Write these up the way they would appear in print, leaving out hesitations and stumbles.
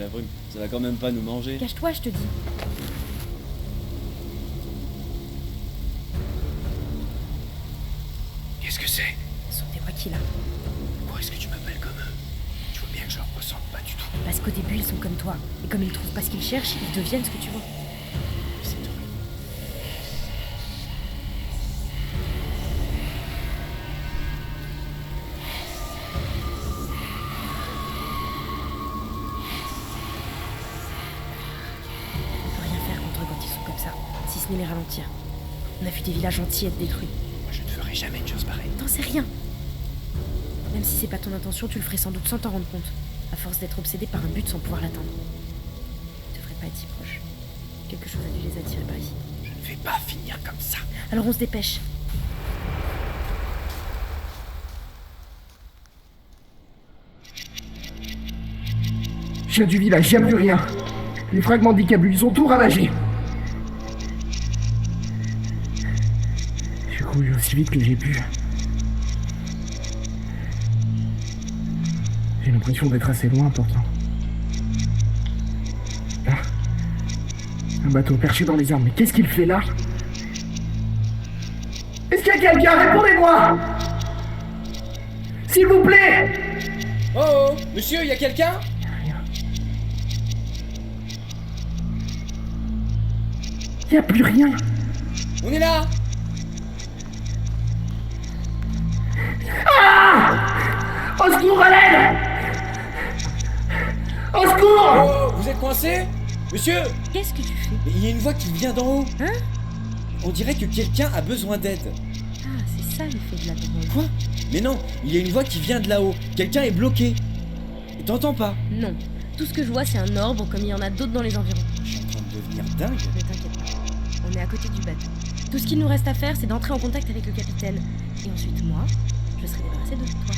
la brume. Ça va quand même pas nous manger. Cache-toi, je te dis. Qu'est-ce que c'est? Ce sont des Wakila. Pourquoi est-ce que tu m'appelles comme eux? Tu vois bien que je leur ressemble pas du tout. Parce qu'au début, ils sont comme toi. Et comme ils trouvent pas ce qu'ils cherchent, ils deviennent ce que tu veux. C'est horrible. On peut rien faire contre eux quand ils sont comme ça, si ce n'est les ralentir. On a vu des villages entiers être détruits. Moi, je ne ferai jamais une chose pareille. T'en sais rien. Même si c'est pas ton intention, tu le ferais sans doute sans t'en rendre compte. À force d'être obsédé par un but sans pouvoir l'atteindre. Tu devrais pas être si proche. Quelque chose a dû les attirer par ici. Je ne vais pas finir comme ça. Alors on se dépêche. Je viens du village, y'a plus rien. Les fragments des câbles, ils ont tout ravagé. J'ai couru aussi vite que j'ai pu. J'ai l'impression d'être assez loin pourtant. Là. Un bateau perché dans les arbres, mais qu'est-ce qu'il fait là? Est-ce qu'il y a quelqu'un? Répondez-moi! S'il vous plaît! Oh, monsieur, y a quelqu'un? Y a plus rien. On est là! Au secours, à l'aide! Au secours! Oh, vous êtes coincé? Monsieur, Qu'est-ce que tu fais? il y a une voix qui vient d'en haut. Hein? On dirait que quelqu'un a besoin d'aide. Ah, c'est ça l'effet de la drogue. Quoi? Mais non, il y a une voix qui vient de là-haut. Quelqu'un est bloqué. Et t'entends pas? Non. Tout ce que je vois, c'est un orbe comme il y en a d'autres dans les environs. Je suis en train de devenir dingue. Ne t'inquiète pas. On est à côté du bateau. Tout ce qu'il nous reste à faire, c'est d'entrer en contact avec le capitaine. Et ensuite, moi, je serai débarrassée de toi.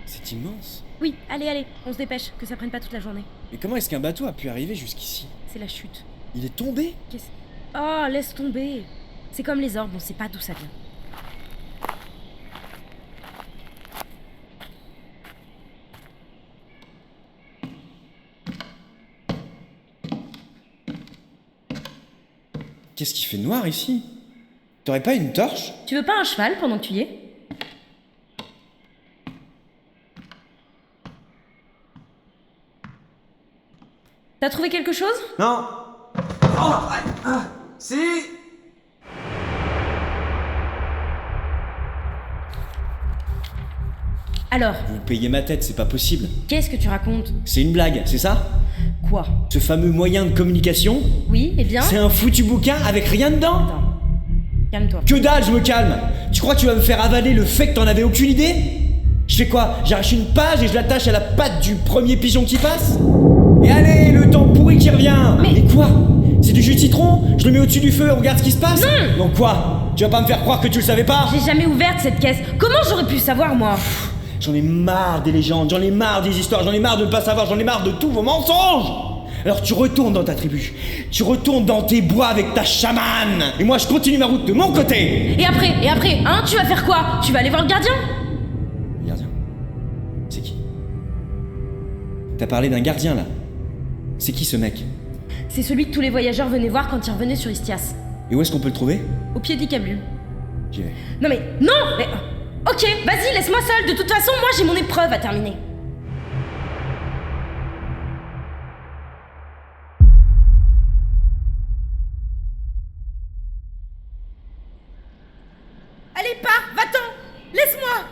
C'est immense. Oui, allez, on se dépêche, que ça prenne pas toute la journée. Mais comment est-ce qu'un bateau a pu arriver jusqu'ici? C'est la chute. Il est tombé? Qu'est-ce... Oh, laisse tomber. C'est comme les orbes, on sait pas d'où ça vient. Qu'est-ce qui fait noir ici? T'aurais pas une torche? Tu veux pas un cheval pendant que tu y es? T'as trouvé quelque chose? Non. Oh, si. Alors, Vous payez ma tête, c'est pas possible. qu'est-ce que tu racontes? C'est une blague, c'est ça? Quoi? Ce fameux moyen de communication? Oui, eh bien... C'est un foutu bouquin avec rien dedans? Attends. Calme-toi. Que dalle, je me calme! Tu crois que tu vas me faire avaler le fait que t'en avais aucune idée? Je fais quoi? J'arrache une page et je l'attache à la patte du premier pigeon qui passe? Et allez, le temps pourri qui revient! Mais- quoi? C'est du jus de citron? Je le mets au-dessus du feu et on regarde ce qui se passe? Non! Donc quoi? Tu vas pas me faire croire que tu le savais pas? J'ai jamais ouvert cette caisse. Comment j'aurais pu savoir, moi? J'en ai marre des légendes, j'en ai marre des histoires, j'en ai marre de ne pas savoir, j'en ai marre de tous vos mensonges! Alors tu retournes dans ta tribu, tu retournes dans tes bois avec ta chamane, et moi je continue ma route de mon côté! Et après, hein, tu vas faire quoi? Tu vas aller voir le gardien? Gardien? C'est qui? T'as parlé d'un gardien là? C'est qui ce mec? C'est celui que tous les voyageurs venaient voir quand ils revenaient sur Istias. Et où est-ce qu'on peut le trouver? Au pied du câble. J'y vais. Non mais... Non mais... Ok, vas-y, laisse-moi seule. De toute façon, moi j'ai mon épreuve à terminer. Allez, pars, va-t'en! Laisse-moi!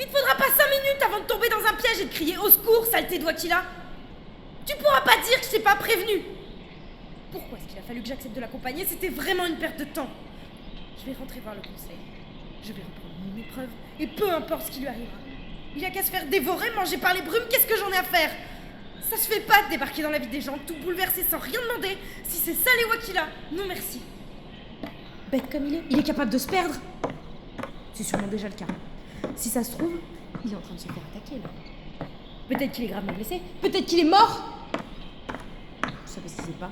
Il te faudra pas 5 minutes avant de tomber dans un piège et de crier au secours, saleté de Wakila! Tu pourras pas dire que je t'ai pas prévenu! Pourquoi est-ce qu'il a fallu que j'accepte de l'accompagner? C'était vraiment une perte de temps! Je vais rentrer voir le conseil. Je vais reprendre mon épreuve, et peu importe ce qui lui arrivera. Il a qu'à se faire dévorer, manger par les brumes, qu'est-ce que j'en ai à faire? Ça se fait pas de débarquer dans la vie des gens, tout bouleverser sans rien demander. Si c'est ça les Wakila, non merci. Bête comme il est capable de se perdre. C'est sûrement déjà le cas. Si ça se trouve, il est en train de se faire attaquer là. Peut-être qu'il est gravement blessé. Peut-être qu'il est mort. Ça parce qu'il sait pas.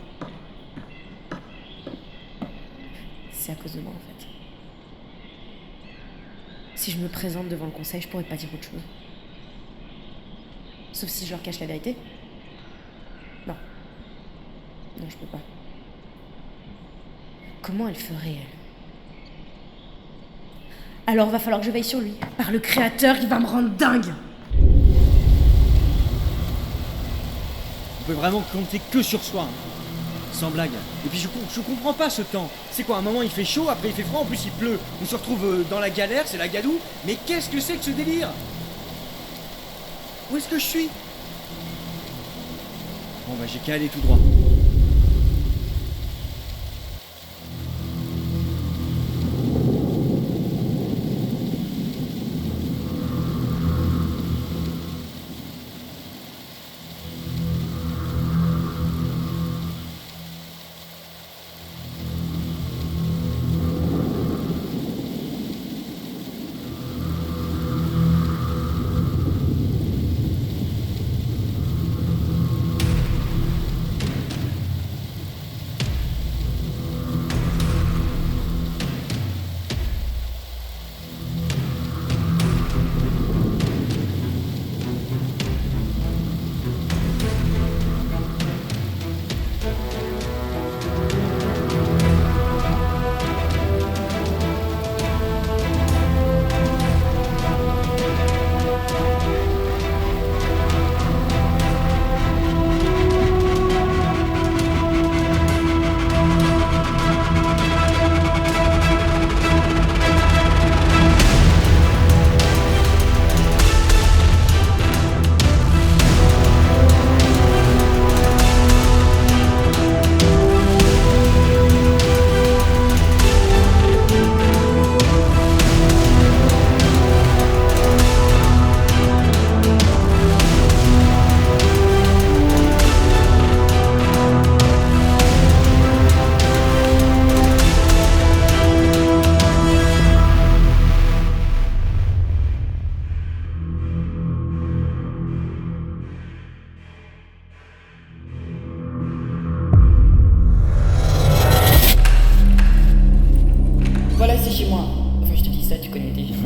C'est à cause de moi en fait. Si je me présente devant le conseil, je pourrais pas dire autre chose. Sauf si je leur cache la vérité. Non. Non, je peux pas. Comment elle ferait, elle? Alors va falloir que je veille sur lui. Par le créateur, il va me rendre dingue. On peut vraiment compter que sur soi. Hein. Sans blague. Et puis je comprends pas ce temps. C'est quoi, un moment il fait chaud, après il fait froid, en plus il pleut. On se retrouve dans la galère, c'est la gadoue. Mais qu'est-ce que c'est que ce délire? Où est-ce que je suis? Bon bah j'ai qu'à aller tout droit.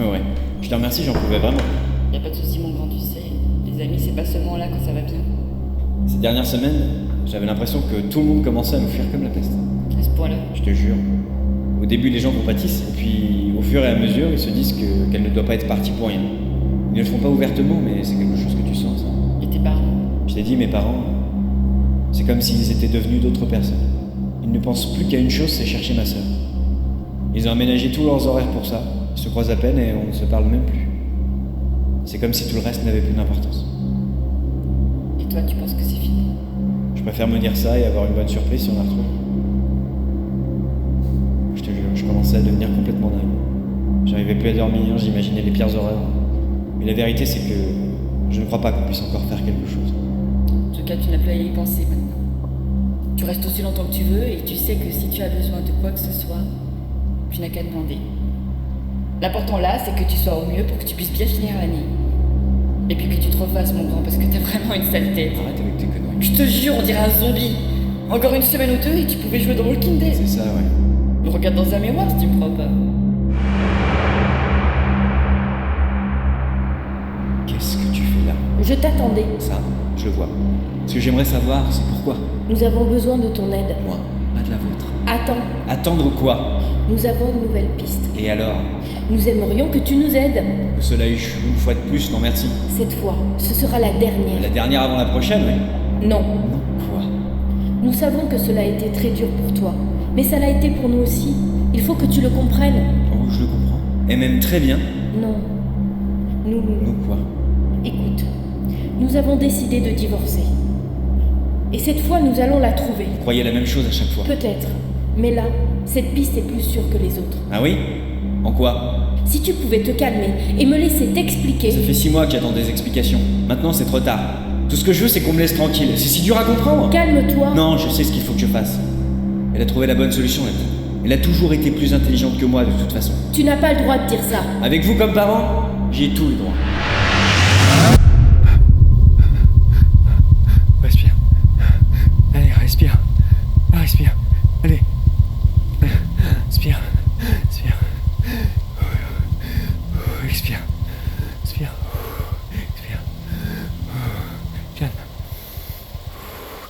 Ouais, je te remercie, j'en pouvais vraiment. Y a pas de souci, mon grand, tu sais. Les amis, c'est pas seulement là quand ça va bien. Ces dernières semaines, j'avais l'impression que tout le monde commençait à me fuir comme la peste. À ce point-là. Je te jure. Au début, les gens compatissent, et puis au fur et à mesure, ils se disent qu'elle ne doit pas être partie pour rien. Ils ne le font pas ouvertement, mais c'est quelque chose que tu sens, ça. Et tes parents? Je t'ai dit, mes parents, c'est comme s'ils étaient devenus d'autres personnes. Ils ne pensent plus qu'à une chose, c'est chercher ma sœur. Ils ont aménagé tous leurs horaires pour ça. Ils se croisent à peine et on ne se parle même plus. C'est comme si tout le reste n'avait plus d'importance. Et toi, tu penses que c'est fini? Je préfère me dire ça et avoir une bonne surprise si on la retrouve. Je te jure, je commençais à devenir complètement dingue. J'arrivais plus à dormir, j'imaginais les pires horreurs. Mais la vérité, c'est que je ne crois pas qu'on puisse encore faire quelque chose. En tout cas, tu n'as plus à y penser maintenant. Tu restes aussi longtemps que tu veux et tu sais que si tu as besoin de quoi que ce soit, tu n'as qu'à demander. L'important là, c'est que tu sois au mieux pour que tu puisses bien finir l'année. Et puis que tu te refasses, mon grand, parce que t'as vraiment une sale tête. Arrête avec tes conneries. Je te jure, on dirait un zombie. Encore une semaine ou deux et tu pouvais jouer dans Walking Dead. C'est ça, ouais. Regarde dans un miroir si tu me crois pas. Qu'est-ce que tu fais là? Je t'attendais. Ça, je le vois. Ce que j'aimerais savoir, c'est pourquoi. Nous avons besoin de ton aide. Moi, pas de la vôtre. Attends, Attendre quoi? nous avons une nouvelle piste. Et alors? Nous aimerions que tu nous aides. Que cela échoue une fois de plus, non merci. Cette fois, ce sera la dernière. La dernière avant la prochaine, oui. Non, Non, quoi? nous savons que cela a été très dur pour toi. Mais ça l'a été pour nous aussi. Il faut que tu le comprennes. Oh, je le comprends. Et même très bien. Non. Nous... Nous quoi? Écoute, nous avons décidé de divorcer. Et cette fois, nous allons la trouver. Vous croyez la même chose à chaque fois? Peut-être. Mais là, cette piste est plus sûre que les autres. Ah oui? En quoi? Si tu pouvais te calmer et me laisser t'expliquer... Ça fait 6 mois que j'attends des explications. Maintenant, c'est trop tard. Tout ce que je veux, c'est qu'on me laisse tranquille. C'est si dur à comprendre. Calme-toi. Non, je sais ce qu'il faut que je fasse. Elle a trouvé la bonne solution, la petite. Elle a toujours été plus intelligente que moi, de toute façon. Tu n'as pas le droit de dire ça. Avec vous comme parent, j'ai tout le droit.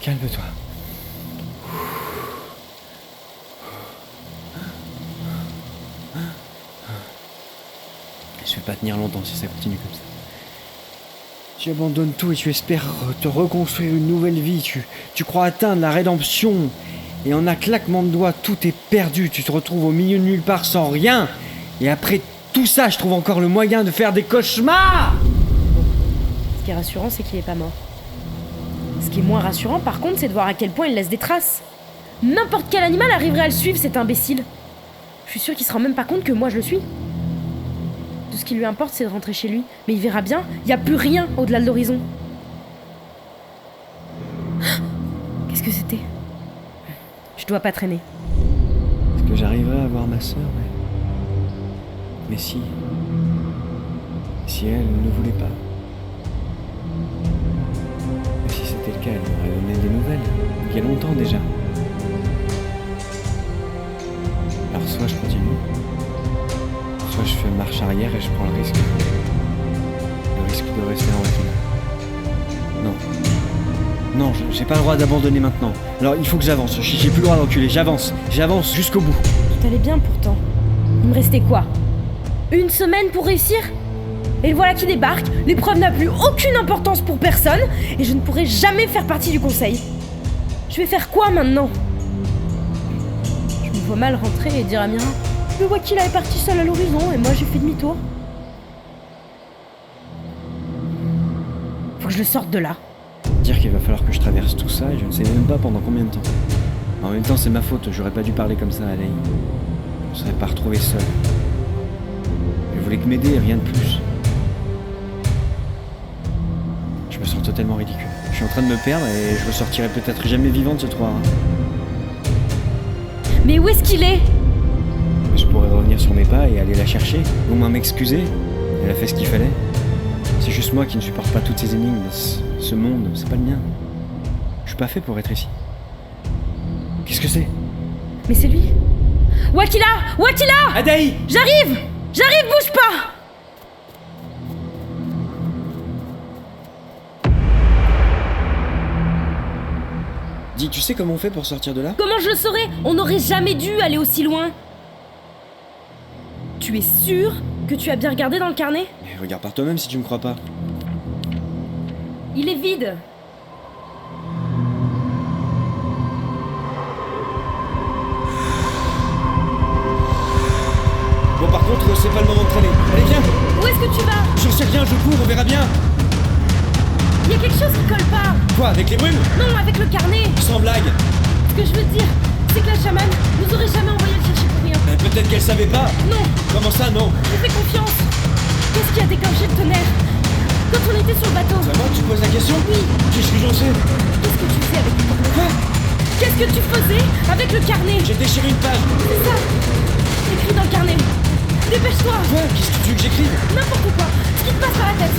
Calme-toi. Je vais pas tenir longtemps si ça continue comme ça. Tu abandonnes tout et tu espères te reconstruire une nouvelle vie. Tu crois atteindre la rédemption. Et en un claquement de doigts, tout est perdu. Tu te retrouves au milieu de nulle part sans rien. Et après tout ça, je trouve encore le moyen de faire des cauchemars. Ce qui est rassurant, c'est qu'il est pas mort. Ce qui est moins rassurant, par contre, c'est de voir à quel point il laisse des traces. N'importe quel animal arriverait à le suivre, cet imbécile. Je suis sûre qu'il se rend même pas compte que moi je le suis. Tout ce qui lui importe, c'est de rentrer chez lui. Mais il verra bien, il n'y a plus rien au-delà de l'horizon. Qu'est-ce que c'était ? Je dois pas traîner. Est-ce que j'arriverai à voir ma sœur, mais si elle ne voulait pas. Mais si c'était le cas, elle m'aurait donné des nouvelles. Il y a longtemps déjà. Alors soit je continue, soit je fais marche arrière et je prends le risque de rester en recul. Non, j'ai pas le droit d'abandonner maintenant. Alors il faut que j'avance, j'ai plus le droit de reculer, j'avance jusqu'au bout. Tout allait bien pourtant. Il me restait quoi ? Une semaine pour réussir ? Et le voilà qui débarque, l'épreuve n'a plus aucune importance pour personne, et je ne pourrai jamais faire partie du conseil. Je vais faire quoi maintenant ? Je me vois mal rentrer et dire à Mira, le Wakila est parti seul à l'horizon et moi j'ai fait demi-tour. Faut que je le sorte de là. Dire qu'il va falloir que je traverse tout ça et je ne sais même pas pendant combien de temps. En même temps c'est ma faute, j'aurais pas dû parler comme ça à Lei. Je ne serais pas retrouvé seul. Elle voulait que m'aider et rien de plus. Je me sens totalement ridicule. Je suis en train de me perdre et je ressortirai peut-être jamais vivant de ce trou. Mais où est-ce qu'il est ? Je pourrais revenir sur mes pas et aller la chercher, au moins m'excuser. Elle a fait ce qu'il fallait. C'est juste moi qui ne supporte pas toutes ces énigmes. Ce monde, c'est pas le mien. Je suis pas fait pour être ici. Qu'est-ce que c'est ? Mais c'est lui. Wakila ! Wakila ! Adaï ! J'arrive ! Bouge pas ! Dis, tu sais comment on fait pour sortir de là ? Comment je le saurais ? On n'aurait jamais dû aller aussi loin. Tu es sûr que tu as bien regardé dans le carnet ? Mais regarde par toi-même si tu me crois pas. Il est vide. Bon, par contre, c'est pas le moment de traîner. Allez, viens. Où est-ce que tu vas ? J'en sais rien, je cours, on verra bien. Il y a quelque chose qui colle pas. Quoi, avec les brumes ? Non, avec le carnet. Sans blague. Ce que je veux dire, c'est que la chamane nous aurait jamais envoyé le chercher pour rien. Ben, peut-être qu'elle savait pas. Non, Comment ça, non ? je fais confiance. Qu'est-ce qui a déclenché le tonnerre ? Quand on était sur le bateau. Vraiment, tu poses la question ? Oui. Qu'est-ce que j'en sais ? Qu'est-ce que tu fais avec le carnet ? Quoi ? Qu'est-ce que tu faisais avec le carnet ? J'ai déchiré une page. C'est ça. Écris dans le carnet. Dépêche-toi. Quoi ? Qu'est-ce que tu veux que j'écrive ? N'importe quoi. Ce qui te passe par la tête.